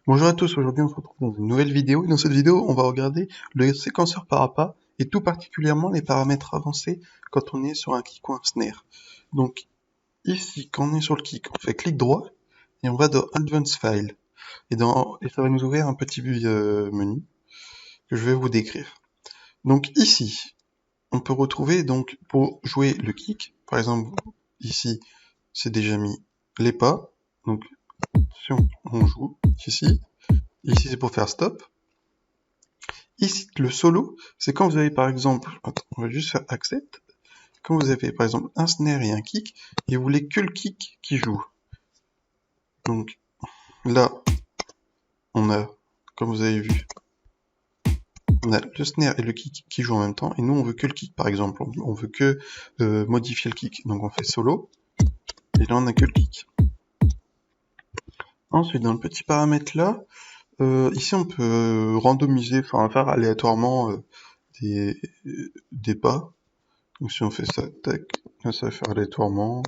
Bonjour à tous, aujourd'hui on se retrouve dans une nouvelle vidéo. Dans cette vidéo, on va regarder le séquenceur par APA et tout particulièrement les paramètres avancés quand on est sur un kick ou un snare. Donc ici, quand on est sur le kick, on fait clic droit et on va dans Advanced File. Et ça va nous ouvrir un petit menu que je vais vous décrire. Donc ici, on peut retrouver donc pour jouer le kick, par exemple ici, c'est déjà mis les pas. Donc si on joue ici c'est pour faire stop. Ici, le solo, c'est quand vous avez par exemple, attends, on va juste faire accept, quand vous avez par exemple un snare et un kick, et vous voulez que le kick qui joue. Donc là, on a, comme vous avez vu, on a le snare et le kick qui jouent en même temps, et nous on veut que le kick par exemple, on veut que modifier le kick. Donc on fait solo, et là on a que le kick. Ensuite, dans le petit paramètre là, ici on peut randomiser, enfin faire aléatoirement des pas. Donc si on fait ça, tac, là, ça va faire aléatoirement.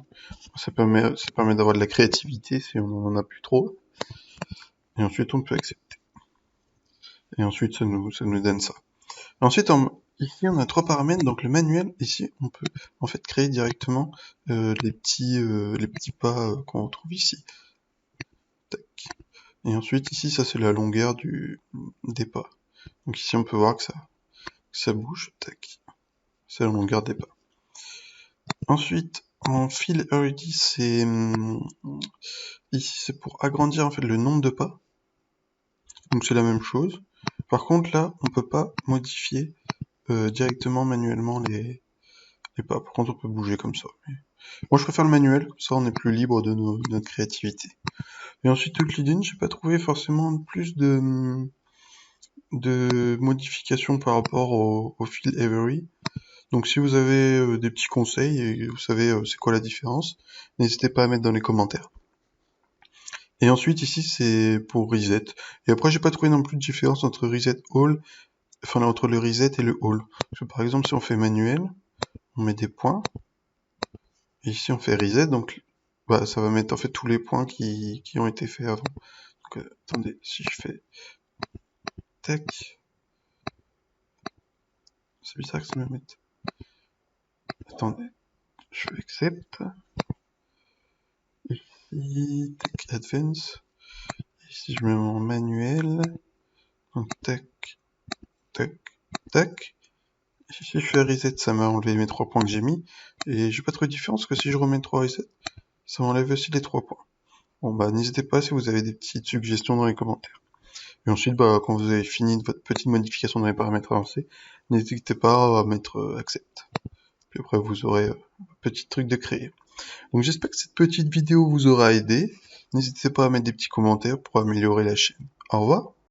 Ça permet d'avoir de la créativité si on en a plus trop. Et ensuite on peut accepter. Et ensuite ça nous donne ça. Ensuite ici on a trois paramètres. Donc le manuel, ici on peut en fait créer directement les petits pas qu'on retrouve ici. Tac. Et ensuite ici ça c'est la longueur des pas. Donc ici on peut voir que ça bouge. Tac. C'est la longueur des pas. Ensuite, en fil RED, ici c'est pour agrandir en fait le nombre de pas. Donc c'est la même chose. Par contre là, on peut pas modifier directement manuellement les pas. Par contre, on peut bouger comme ça. Mais moi, je préfère le manuel, comme ça on est plus libre de notre créativité. Et ensuite, Euclidine, j'ai pas trouvé forcément plus de modifications par rapport au fil Every. Donc si vous avez des petits conseils et vous savez c'est quoi la différence, n'hésitez pas à mettre dans les commentaires. Et ensuite ici c'est pour reset. Et après j'ai pas trouvé non plus de différence entre reset all, enfin entre le reset et le all. Parce que par exemple si on fait manuel, on met des points. Et ici on fait reset, donc bah, ça va mettre en fait tous les points qui ont été faits avant. Donc attendez, si je fais tac, c'est bizarre que ça me mette. Attendez, je fais accept. Ici, tac, advance. Ici je mets mon manuel. Donc tac, tac, tac. Si je fais reset, ça m'a enlevé mes 3 points que j'ai mis. Et j'ai pas trop de différence, parce que si je remets 3 reset, ça m'enlève aussi les 3 points. Bon bah n'hésitez pas si vous avez des petites suggestions dans les commentaires. Et ensuite, bah, quand vous avez fini votre petite modification dans les paramètres avancés, n'hésitez pas à mettre accept. Puis après vous aurez un petit truc de créer. Donc j'espère que cette petite vidéo vous aura aidé. N'hésitez pas à mettre des petits commentaires pour améliorer la chaîne. Au revoir.